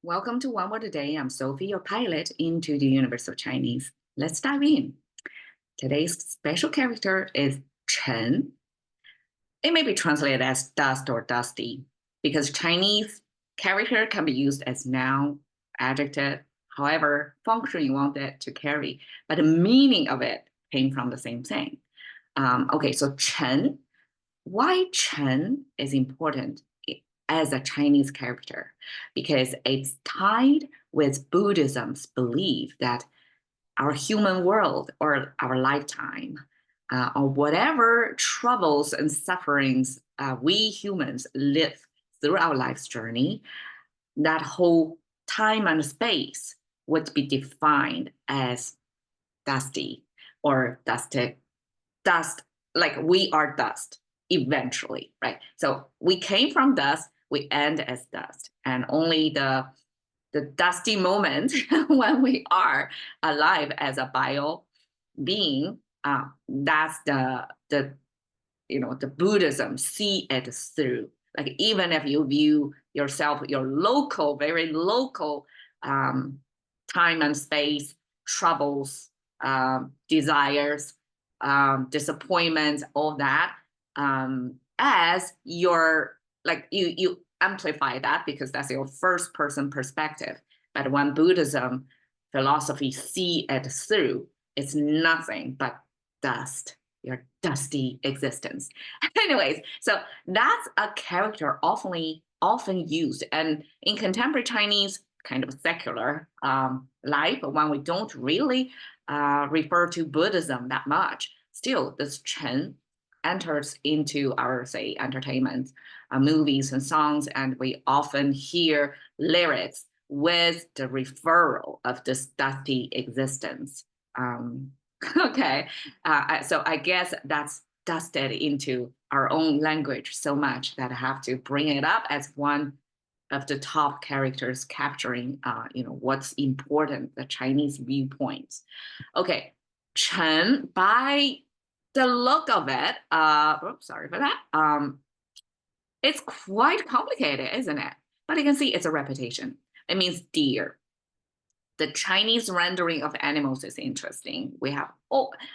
Welcome to One Word a Day. I'm Sophie, your pilot into the universe of Chinese. Let's dive in. Today's special character is Chen. It may be translated as dust or dusty because Chinese character can be used as noun, adjective, however function you want it to carry, but the meaning of it came from the same thing. Okay, so Chen, why Chen is important as a Chinese character? Because it's tied with Buddhism's belief that our human world or our lifetime or whatever troubles and sufferings we humans live through our life's journey, that whole time and space would be defined as dusty or dusted, dust, like we are dust eventually, right? So we came from dust, we end as dust, and only the dusty moment when we are alive as a bio being, that's the Buddhism see it through. Like even if you view yourself, your local, very local time and space, troubles, desires, disappointments, all that, as your, like you amplify that because that's your first person perspective. But when Buddhism philosophy see it through, it's nothing but dust, your dusty existence. Anyways, so that's a character often used, and in contemporary Chinese kind of secular life, when we don't really refer to Buddhism that much, still this Chen enters into our, say, entertainment, movies and songs, and we often hear lyrics with the referral of this dusty existence. Okay, so I guess that's dusted into our own language so much that I have to bring it up as one of the top characters capturing, what's important, the Chinese viewpoints. Okay, Chen, by the look of it, sorry for that. It's quite complicated, isn't it? But you can see it's a repetition. It means deer. The Chinese rendering of animals is interesting. We have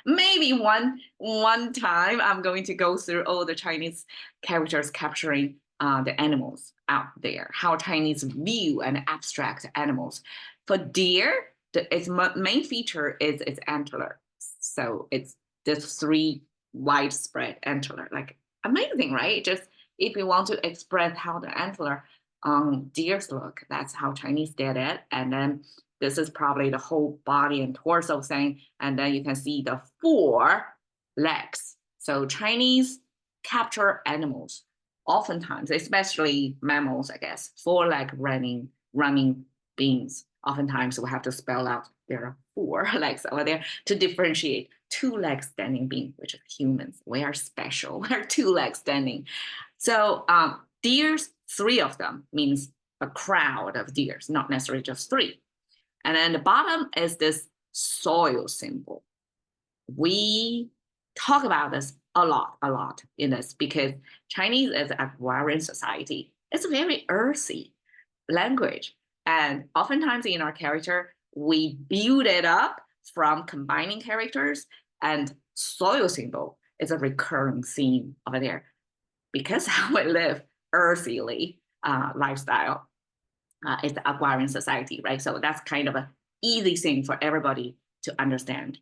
maybe one time I'm going to go through all the Chinese characters capturing the animals out there, how Chinese view and abstract animals. For deer, its main feature is its antler. So it's this three widespread antler, like amazing, right? Just if you want to express how the antler on deers look, that's how Chinese did it. And then this is probably the whole body and torso thing. And then you can see the 4 legs. So Chinese capture animals, oftentimes, especially mammals, I guess, 4-leg running beings. Oftentimes we have to spell out there are 4 legs over there to differentiate 2-leg standing being, which is humans. We are special. We're 2-leg standing. So deers, 3 of them means a crowd of deers, not necessarily just 3. And then the bottom is this soil symbol. We talk about this a lot in this because Chinese is an agrarian society. It's a very earthy language. And oftentimes in our character, we build it up from combining characters, and soil symbol is a recurring theme over there because how we live earthily lifestyle. It's the agrarian society, right? So that's kind of an easy thing for everybody to understand.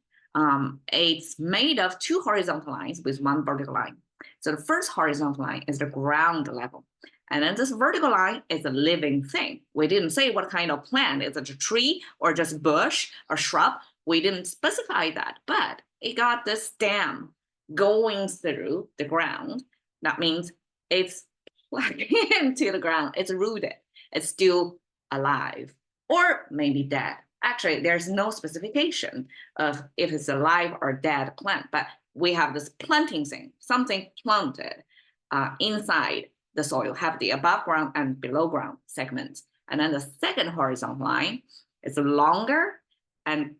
It's made of 2 horizontal lines with 1 vertical line. So the first horizontal line is the ground level. And then this vertical line is a living thing. We didn't say what kind of plant. Is it a tree or just bush or shrub? We didn't specify that, but it got this stem going through the ground. That means it's plugged into the ground. It's rooted. It's still alive or maybe dead. Actually, there's no specification of if it's alive or dead plant, but we have this planting thing, something planted inside the soil, have the above ground and below ground segments. And then the second horizontal line is longer and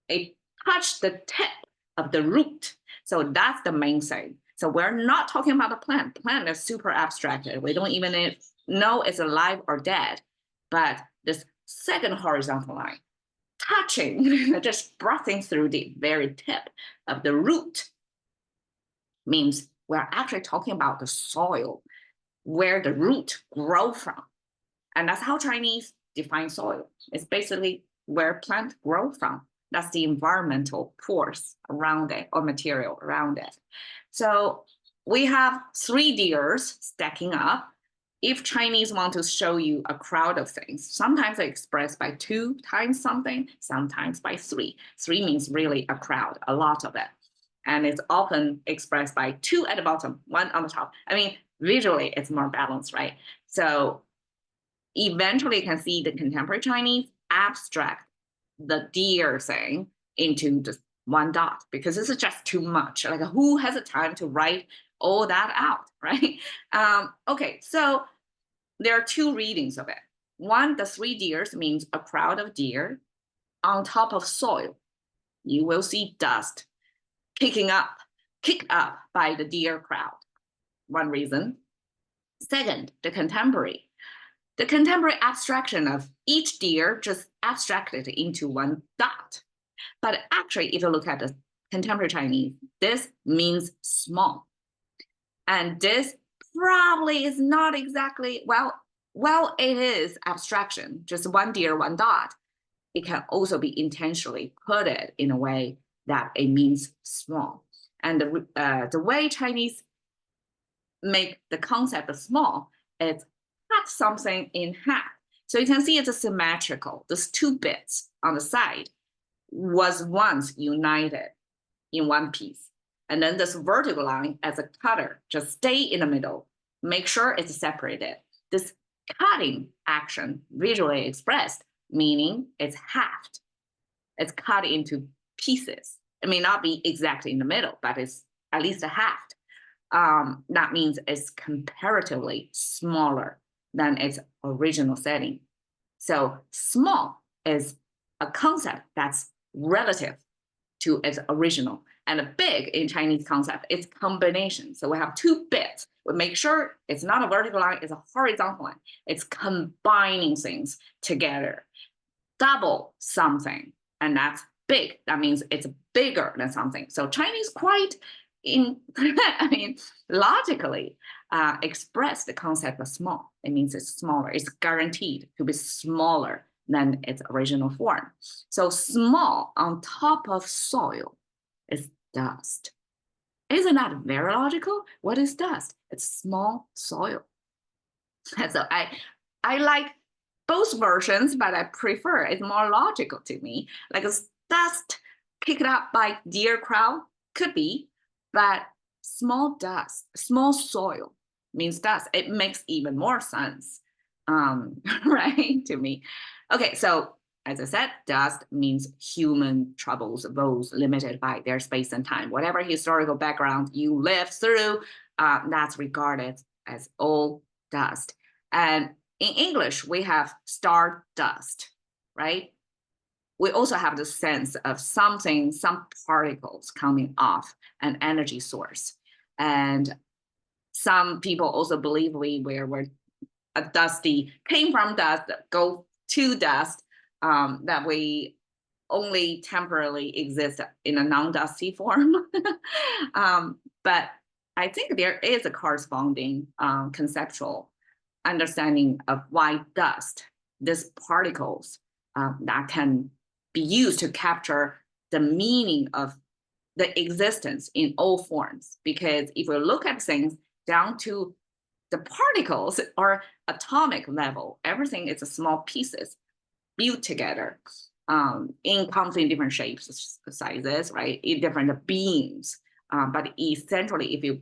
it touched the tip of the root. So that's the main thing. So we're not talking about the plant. Plant is super abstracted. We don't even know it's alive or dead. But this second horizontal line, touching, just breathing through the very tip of the root, means we're actually talking about the soil where the root grow from. And that's how Chinese define soil. It's basically where plants grow from. That's the environmental force around it or material around it. So we have 3 deers stacking up. If Chinese want to show you a crowd of things, sometimes they express by 2 times something, sometimes by 3. 3 means really a crowd, a lot of it. And it's often expressed by 2 at the bottom, 1 on the top. I mean, visually, it's more balanced, right? So eventually you can see the contemporary Chinese abstract the deer thing into just 1 dot, because this is just too much. Like, who has the time to write all that out, right? Okay, so there are 2 readings of it. One, the 3 deers means a crowd of deer on top of soil. You will see dust kicked up by the deer crowd. One reason. Second, the contemporary abstraction of each deer just abstracted into 1 dot. But actually, if you look at the contemporary Chinese, this means small. And this probably is not exactly, well, it is abstraction, just 1 deer, 1 dot. It can also be intentionally put it in a way that it means small. And the way Chinese make the concept of small is cut something in half. So you can see it's a symmetrical. Those 2 bits on the side was once united in 1 piece. And then this vertical line as a cutter just stay in the middle, make sure it's separated. This cutting action visually expressed, meaning it's halved. It's cut into pieces. It may not be exactly in the middle, but it's at least a halved. That means it's comparatively smaller than its original setting. So small is a concept that's relative to its original. And a big in Chinese concept is combination. So we have 2 bits. We make sure it's not a vertical line, it's a horizontal line. It's combining things together. Double something, and that's big. That means it's bigger than something. So Chinese quite logically express the concept of small. It means it's smaller. It's guaranteed to be smaller than its original form. So small on top of soil is dust. Isn't that very logical? What is dust? It's small soil. And so I like both versions, but I prefer it's more logical to me. Like a dust picked up by deer crowd could be, but small dust, small soil means dust. It makes even more sense, right, to me. Okay, so as I said, dust means human troubles, those limited by their space and time. Whatever historical background you live through, that's regarded as all dust. And in English, we have star dust, right? We also have the sense of something, some particles coming off an energy source. And some people also believe we're a dusty, came from dust, go to dust, that we only temporarily exist in a non-dusty form. But I think there is a corresponding conceptual understanding of why dust, these particles that can be used to capture the meaning of the existence in all forms. Because if we look at things down to the particles or atomic level, everything is small pieces built together comes in different shapes, sizes, right? In different beings. But essentially, if you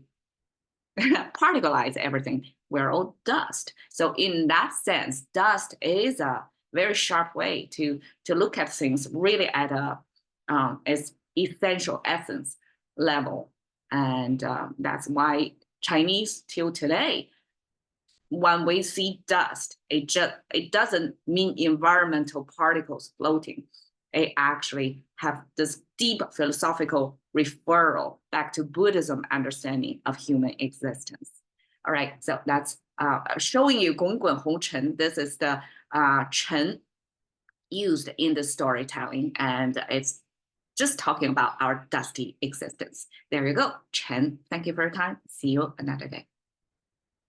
particleize everything, we're all dust. So in that sense, dust is a very sharp way to look at things really at a its essential essence level. And that's why Chinese till today, when we see dust, it doesn't mean environmental particles floating. It actually have this deep philosophical referral back to Buddhism understanding of human existence. All right, so that's showing you 滚滚红尘. This is the Chen used in the storytelling, and it's just talking about our dusty existence. There you go. Chen, thank you for your time. See you another day.